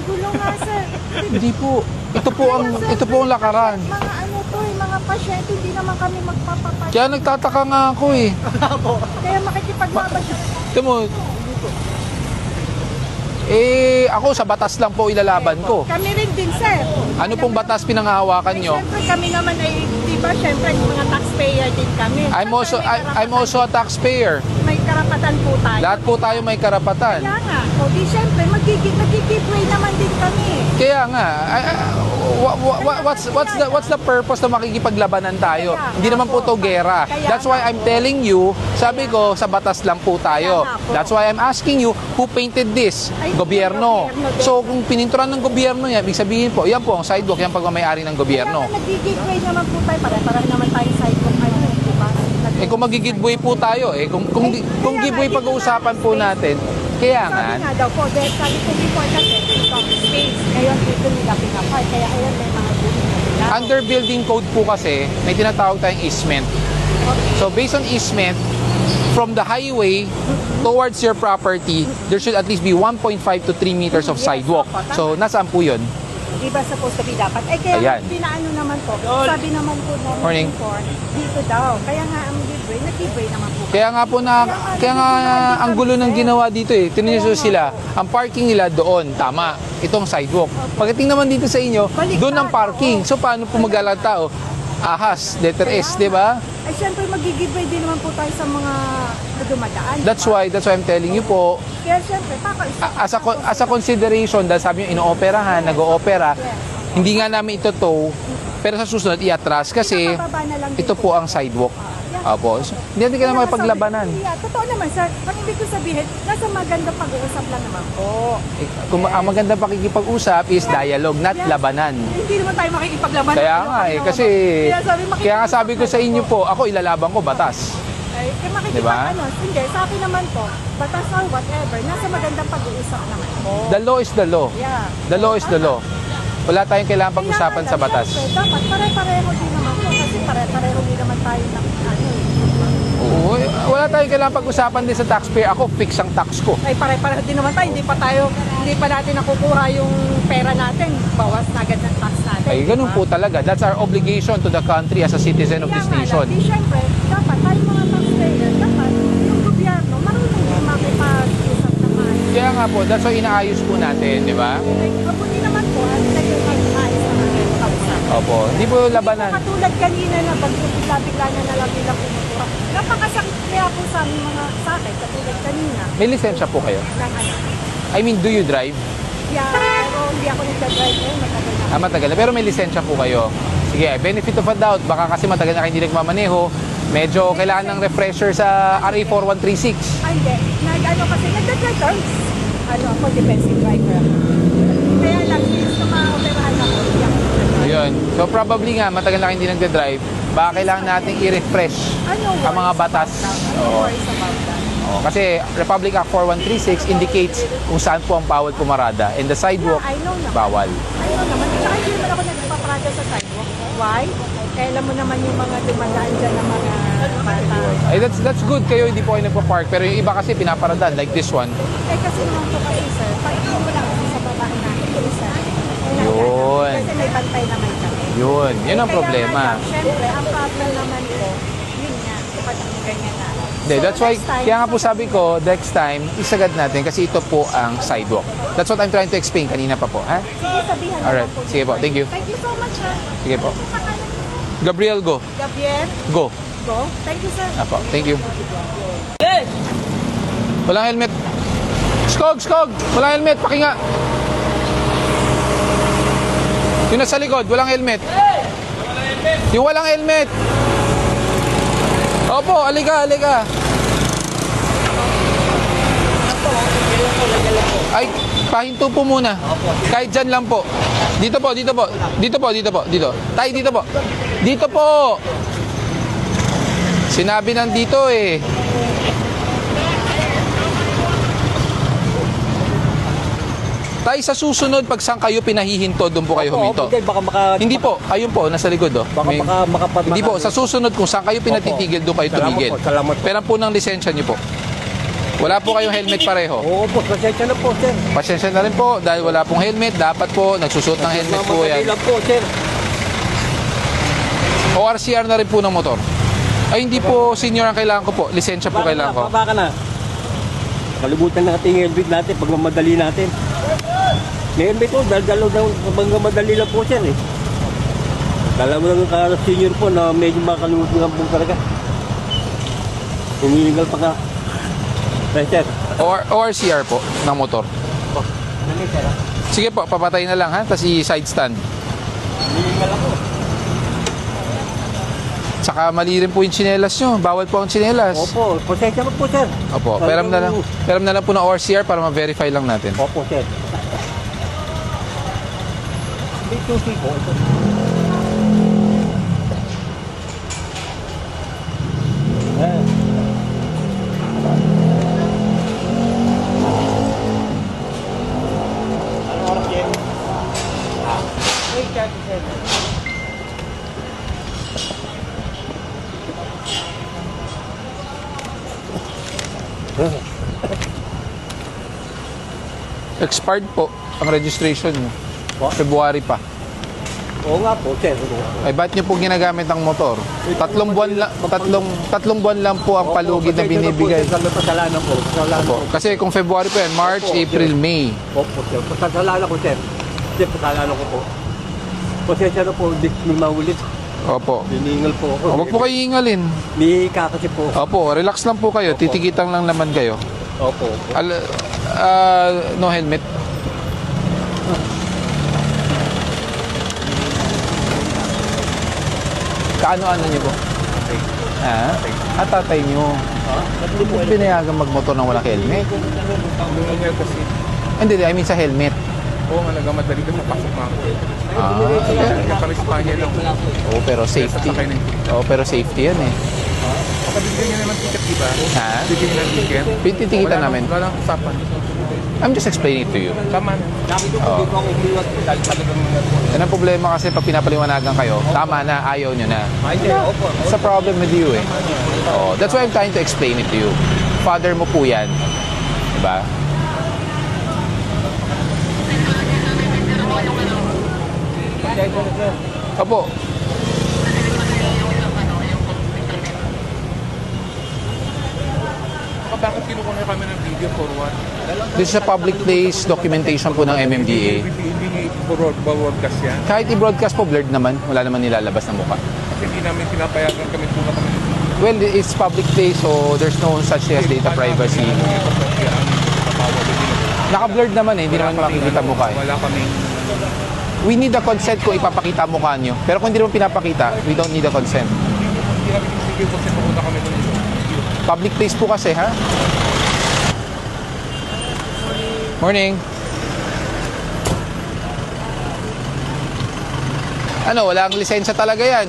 Magulo nga, sir. Hindi po. Ito po ang lakaran. Mga ano to eh, mga pasyente, hindi naman kami magpapapasya. Kaya nagtataka nga ako eh. Kaya makikipaglaban siya. Ito mo, ako sa batas lang po ilalaban ko. Kami rin din, sir. Ano pong batas pinanghahawakan nyo? Siyempre kami naman ay, di ba, siyempre mga taxpayer din kami. I'm also a taxpayer. May karapatan po tayo. Lahat po tayo may karapatan. Kaya nga, o di siyempre, magkikip way naman din kami. Kaya nga, what's the purpose na makikipaglabanan tayo? Hindi naman po to gera. That's why I'm telling you, sabi ko, sa batas lang po tayo. That's why I'm asking you, who painted this? Gobyerno. So kung pininturan ng gobyerno yan, ibig sabihin po, yan po ang sidewalk, yan pagmamayari ng gobyerno. Kaya nga, nagkikip way naman po tayo. Pare-parang naman tayo sidewalk ngayon, di ba? Kung magigidway po tayo, kung giveaway pag-uusapan po natin, kaya nga. Sabi nga daw po, dahil sabi ko before kasi, ito, space. Ngayon, dito nila pinapay. Kaya ayan, may mga building na nila. Under building code po kasi, may tinatawag tayong easement. So based on easement, from the highway towards your property, there should at least be 1.5 to 3 meters of sidewalk. So nasaan po yun? Di ba supposed to be dapat? Eh kaya Ayan. pinaano naman po, sabi naman po namin Morning. before, dito daw. Kaya nga ang giveaway, nag-giveaway naman po. Kaya nga po kaya nga ang gulo ng ginawa dito eh. Tiniso sila, ang parking nila doon, tama. Itong sidewalk. Pagdating naman dito sa inyo, doon ang parking. So paano po mag-alang tao? Ahas, letter S, di ba? Ay syempre mag-giveaway din naman po tayo sa mga dumadaan. That's why I'm telling you po, Kaya syempre, as a consideration, dahil sabi nyo, ino-operahan, nag-o-opera, hindi nga namin ito tow, pero sa susunod iatras kasi ito po ang sidewalk. Opo. So, hindi ka na makipaglabanan. Totoo naman, sir. Ang ibig ko sabihin, nasa magandang pag-uusap lang naman po. Kung ang magandang pakikipag-usap is dialogue, not labanan. Hindi naman tayo makikipaglaban. Kaya nga eh, kasi kaya nga sabi ko sa inyo po, ako ilalaban ko batas. Ay, makikipag, Diba? Hindi, sa akin naman po, batas or whatever, nasa magandang pag-uusap naman po. The law is the law. Yeah. The law is the law. Wala tayong kailangan pag-usapan sa batas. Siyempre, dapat pare-pareho din naman po kasi pare-pareho din naman tayo ng Oo, wala tayong kailangan pag-usapan din sa taxpayer. Ako, fix ang tax ko. Ay pare-pareho din naman tayo, hindi pa natin nakukuha yung pera natin, bawas na agad ng tax natin. Ay, ganun diba? po talaga. That's our obligation to the country as a citizen of this nation. Di syempre, dapat tayo mga taxpayer, dapat yung gobyerno, marunong din makipag-usap na maayos. Kaya nga po, that's why inaayos po natin, di ba? Ay, mabuti naman po, at tayo mag-maayos na mga kausap. Opo, hindi po labanan. Katulad kanina na bigla-bigla na lang nila pumutura. Napakasakit kaya po sa aming mga sakit, katulad kanina. May lisensya po kayo? Ng ano. I mean, do you drive? Yeah, pero hindi ako nagdadrive ngayon, matagal na. Matagal na. Pero may lisensya po kayo. Sige, benefit of a doubt. Baka kasi matagal na kayo hindi nagmamaneho. Medyo kailangan ng refresher sa RA 4136. Ay, hindi. Nag-ano kasi, nagdadrive turns. Ano, ako, defensive driver ako. Kaya lang, since na ma-operahan ako, hindi ako nagdadrive. Yun. So probably nga, matagal na kayo hindi nagdadrive. Baka kailangan natin i-refresh Ano ang mga batas. No worries about that. Kasi Republic Act 4136 indicates kung saan po ang bawal pumarada. And the sidewalk, I know naman. bawal. I know naman. Saka hindi naman ako nagpaparada sa sidewalk. Why? Kaya alam mo naman yung mga dumadaan dyan ng mga bata. Ay, that's good. Kayo hindi po kayo nagpa-park. Pero yung iba kasi pinaparadan, like this one. Eh kasi naman po kasi sir, pag ikaw mo lang kasi sa babae natin, isa. Yun. Kasi may bantay naman kami. Yun ang problema. Siyempre, ang problem naman ko, yun nga, kapag ganyan na. Hindi, that's why, next time, kaya nga po sabi ko, next time, isagad natin kasi ito po ang sidewalk. That's what I'm trying to explain kanina pa po. Ha? Sige, sabihan Alright. naman po. Sige po. Thank you. Thank you so much, sir. Sige po. Gabriel, go. Gabriel, Go. go. Thank you, sir. Apo, thank you. Walang helmet. Skog! Walang helmet, pakinga. Yung nasa likod, walang helmet. Yung walang helmet. Opo, alika. Ay, pahinto po muna. Kahit dyan lang po. Dito po. Tay, dito po. Dito po. Sinabi nandito eh. Tay, sa susunod, pag saan kayo pinahihinto, doon po kayo huminto. Hindi po, ayun po, nasa likod. Oh. Hindi po, sa susunod kung saan kayo pinatitigil, doon kayo tumigil. Salamat po. Pera po ng lisensya niyo po. Wala po kayong helmet pareho. Oo po, pasensya na po, sir. Pasensya na rin po dahil wala pong helmet. Dapat po nagsusot ng helmet po Mamadali yan. lang po, sir. ORCR na rin po ng motor. Ay, hindi po senior ang kailangan ko po. Lisensya po kailangan ko. Baba ka na. Kalibutan natin yung helmet natin pag mamadali natin. May helmet po, dalaw pag mamadali lang po, sir eh. Kala mo lang ka-senior po na medyo makalimutan po talaga. Humihingal pa ka. Right, sir. ORCR po ng motor. Oh, dali, sir. Sige po, papatay na lang ha. Tapos i-side stand. Humihingal ako. Saka mali rin po yung tsinelas nyo. Bawal po ang tsinelas. Opo, pasensya na po, sir. Opo, peram na lang po ng ORCR para ma-verify lang natin. Opo, sir. May susi po. Ano oras yan? Wait, sir. Expired po ang registration nyo. Po? February pa. Oo nga po, sir. Ay, ba't nyo po ginagamit ang motor? Tatlong buwan lang po ang palugid na binibigay. Kami pasalanan po. Pasalanan Opo. po. Kasi kung February pa yan, March, Opo, April, sir. May. Opo, sir. Pasalanan ko, sir. Sir, pasalanan ko po. Pasensya na po, di may maulit. Opo. Hiningal po ako. Huwag po kayo ingalin. May kakasi po. Opo, relax lang po kayo. Opo. Titikitang lang naman kayo. Opo. No helmet. Kaano-ano niyo po? Ah? Tatay niyo. Ba't hindi po pinayagan magmotor nang walang helmet? Kasi, Hindi, I mean sa helmet. oo nga, nagamadali ka papasok na ako. Nagpa-Espanya lang. Oo, pero safety. Sasakay na yung ticket. Oo, pero safety yan eh. Makabigyan niya naman ticket, di ba? Ha? Bigyan niya ng ticket. Titikitan namin. Wala nang usapan. I'm just explaining it to you. Tama na. Oo. Dito ako umiwag. Dahil talagang Yan ang problema kasi pag pinapaliwanagan kayo, tama na, ayaw nyo na. Ay, sir. Opo. It's a problem with you eh. Oh, that's why I'm trying to explain it to you. Father mo po yan. Diba? Pasensya na, sir. Opo. bakit kinukuha niya kami ng video for what? This is a public place documentation po ng MMDA. Hindi broadcast yan. Kahit i-broadcast po, blurred naman. Wala naman nilalabas na mukha. Kasi hindi namin pinapayagan kami tulad kami. Well, it's public place so there's no such thing as data privacy. Naka-blurred naman eh, hindi naman makikita mukha eh. Wala kami. We need the consent kung ipapakita mukha nyo. Pero kung hindi naman pinapakita, we don't need the consent. Hindi namin sige kasi pumunta kami doon. Public place po kasi, ha? Morning. Ano, wala ang lisensya talaga yan.